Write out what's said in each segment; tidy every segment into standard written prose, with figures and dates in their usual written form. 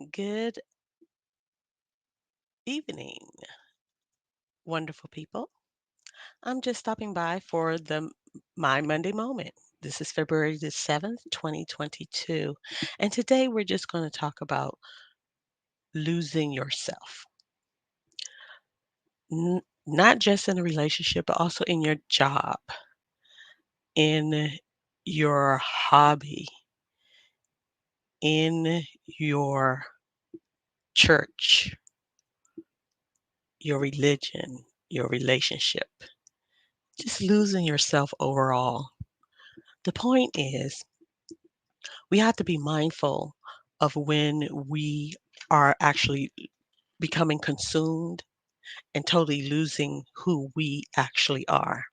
Good evening, wonderful people. I'm just stopping by for my Monday moment. This is February the 7th, 2022. And today we're just going to talk about losing yourself. Not just in a relationship, but also in your job, in your hobby, in your church, your religion, your relationship. Just losing yourself overall. The point is, we have to be mindful of when we are actually becoming consumed and totally losing who we actually are.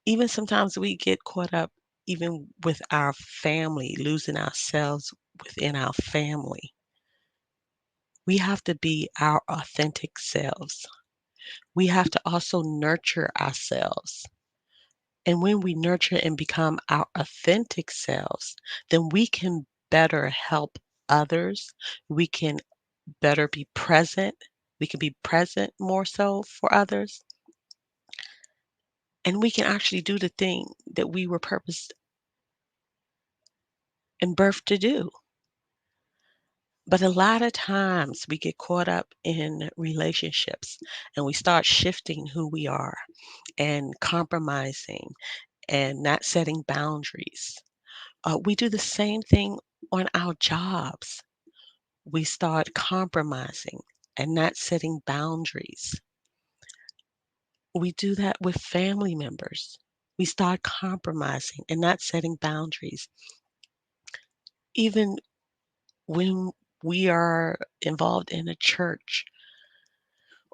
Even sometimes we get caught up even with our family, losing ourselves within our family. We have to be our authentic selves. We have to also nurture ourselves. And when we nurture and become our authentic selves, then we can better help others. We can better be present. We can be present more so for others. And we can actually do the thing that we were purposed and birthed to do. But a lot of times we get caught up in relationships and we start shifting who we are and compromising and not setting boundaries. We do the same thing on our jobs. We start compromising and not setting boundaries. We do that with family members. We start compromising and not setting boundaries. Even when we are involved in a church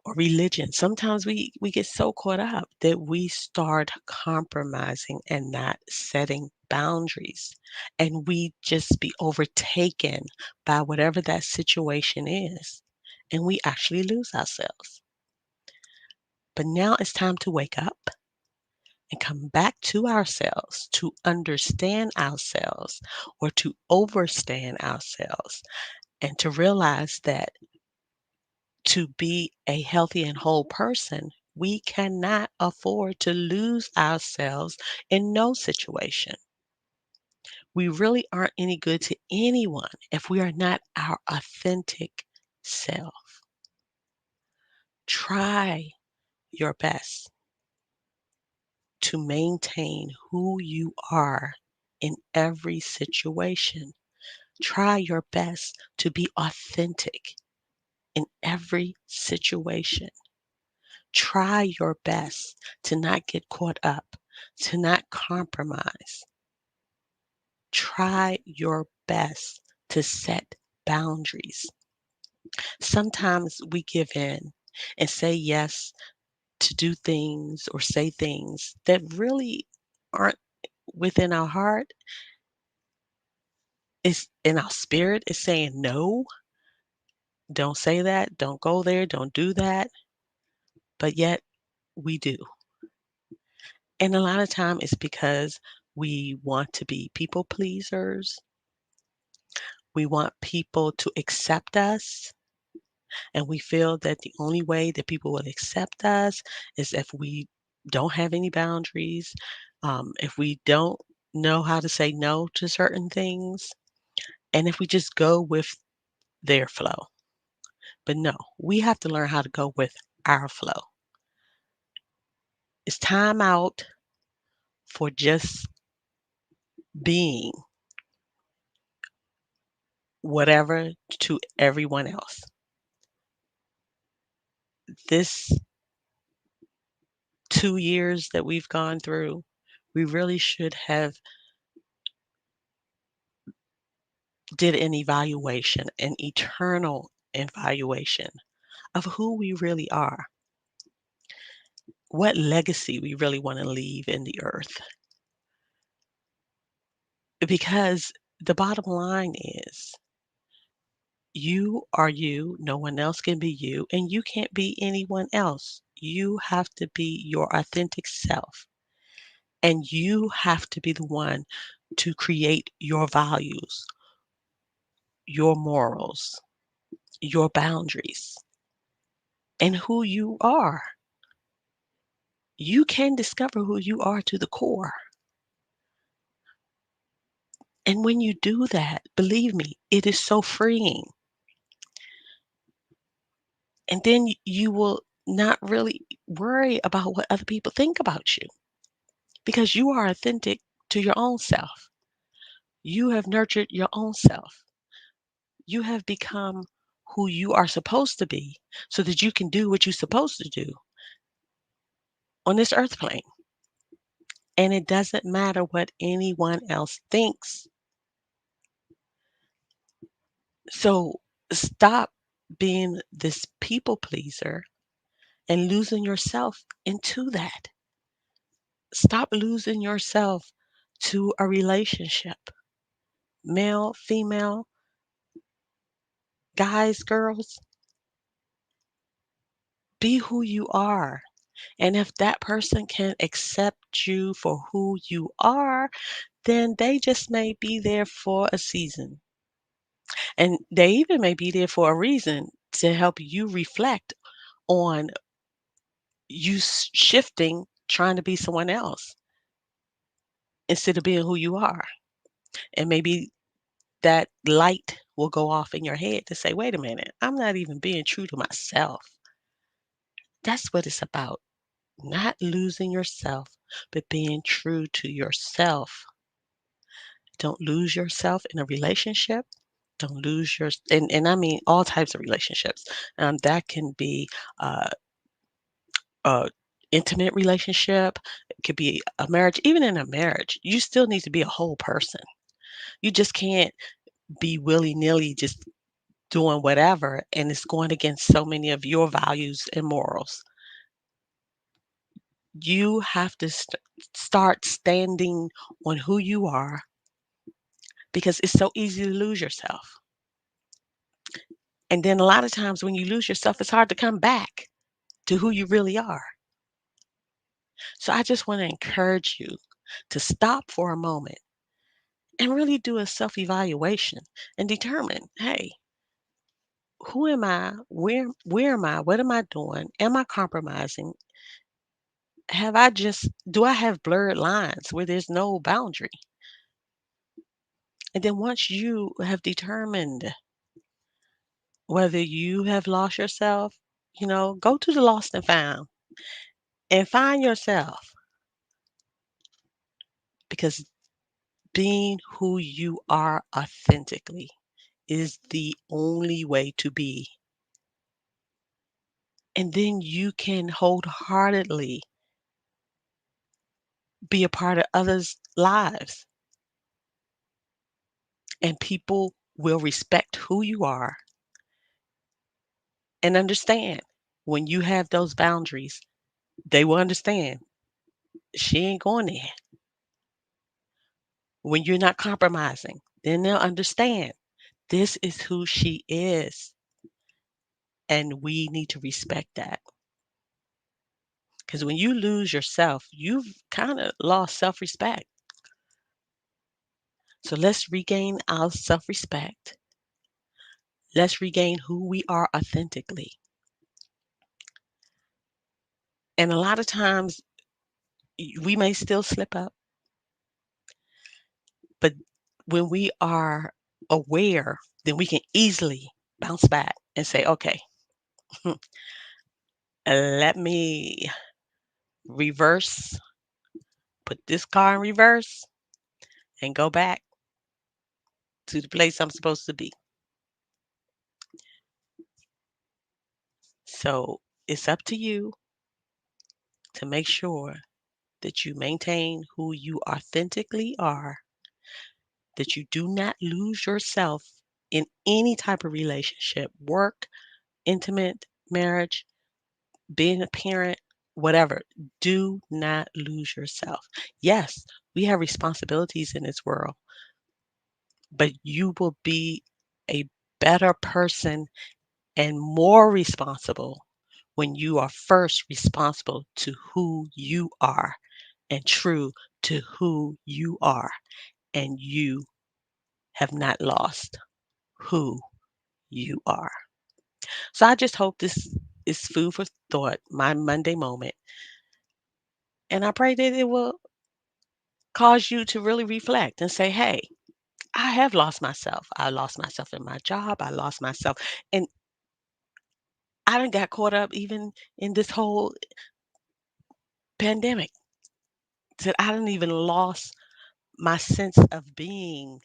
or religion, sometimes we get so caught up that we start compromising and not setting boundaries. And we just be overtaken by whatever that situation is. And we actually lose ourselves. But now it's time to wake up and come back to ourselves, to understand ourselves or to overstand ourselves, and to realize that to be a healthy and whole person, we cannot afford to lose ourselves in no situation. We really aren't any good to anyone if we are not our authentic self. Try your best to maintain who you are in every situation. Try your best to be authentic in every situation. Try your best to not get caught up, to not compromise. Try your best to set boundaries. Sometimes we give in and say yes to do things or say things that really aren't within our heart. It's in our spirit. It's saying no, don't say that, don't go there, don't do that. But yet we do. And a lot of time it's because we want to be people pleasers. We want people to accept us. And we feel that the only way that people will accept us is if we don't have any boundaries, if we don't know how to say no to certain things, and if we just go with their flow. But no, we have to learn how to go with our flow. It's time out for just being whatever to everyone else. This 2 years that we've gone through, we really should have did an evaluation, an eternal evaluation of who we really are, what legacy we really want to leave in the earth. Because the bottom line is you are you, no one else can be you, and you can't be anyone else. You have to be your authentic self, and you have to be the one to create your values, your morals, your boundaries, and who you are. You can discover who you are to the core. And when you do that, believe me, it is so freeing. And then you will not really worry about what other people think about you because you are authentic to your own self. You have nurtured your own self. You have become who you are supposed to be so that you can do what you're supposed to do on this earth plane. And it doesn't matter what anyone else thinks. So stop being this people pleaser and losing yourself into that. Stop losing yourself to a relationship, male, female, guys, girls. Be who you are. And if that person can accept you for who you are, then they just may be there for a season. And they even may be there for a reason to help you reflect on you shifting, trying to be someone else instead of being who you are. And maybe that light will go off in your head to say, wait a minute, I'm not even being true to myself. That's what it's about. Not losing yourself, but being true to yourself. Don't lose yourself in a relationship. Don't lose your, and I mean all types of relationships. That can be uh, a intimate relationship. It could be a marriage. Even in a marriage, you still need to be a whole person. You just can't be willy nilly just doing whatever, and it's going against so many of your values and morals. You have to start standing on who you are because it's so easy to lose yourself. And then a lot of times when you lose yourself, it's hard to come back to who you really are. So I just want to encourage you to stop for a moment and really do a self evaluation and determine, hey, who am I? Where am I? What am I doing? Am I compromising? Do I have blurred lines where there's no boundary? And then once you have determined whether you have lost yourself, go to the lost and find yourself because being who you are authentically is the only way to be. And then you can wholeheartedly be a part of others' lives, and people will respect who you are and understand when you have those boundaries. They will understand she ain't going there. When you're not compromising, then they'll understand this is who she is, and we need to respect that. Because when you lose yourself, you've kind of lost self respect. So let's regain our self respect. Let's regain who we are authentically. And a lot of times we may still slip up, but when we are aware, then we can easily bounce back and say, okay, let me reverse, put this car in reverse, and go back to the place I'm supposed to be. So it's up to you to make sure that you maintain who you authentically are, that you do not lose yourself in any type of relationship, work, intimate, marriage, being a parent, whatever. Do not lose yourself. Yes, we have responsibilities in this world, but you will be a better person and more responsible when you are first responsible to who you are and true to who you are, and you have not lost who you are. So I just hope this is food for thought, my Monday moment. And I pray that it will cause you to really reflect and say, hey, I have lost myself. I lost myself in my job. I lost myself. And I done got caught up even in this whole pandemic that I didn't even lost my sense of being.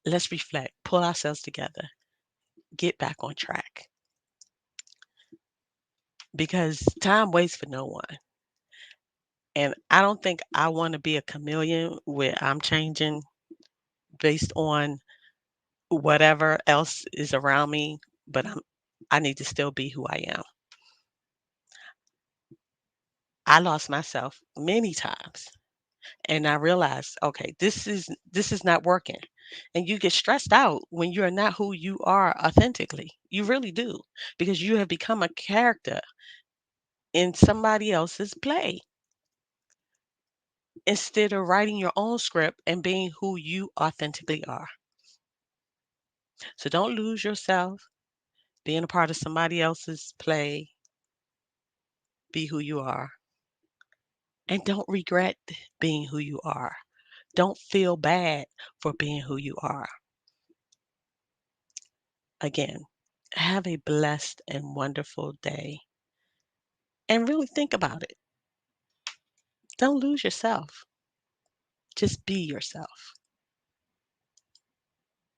Let's reflect, pull ourselves together, get back on track because time waits for no one. And I don't think I want to be a chameleon where I'm changing based on whatever else is around me, but I need to still be who I am. I lost myself many times and I realized, okay, this is not working. And you get stressed out when you're not who you are authentically. You really do because you have become a character in somebody else's play instead of writing your own script and being who you authentically are. So don't lose yourself being a part of somebody else's play. Be who you are. And don't regret being who you are. Don't feel bad for being who you are. Again, have a blessed and wonderful day. And really think about it. Don't lose yourself. Just be yourself.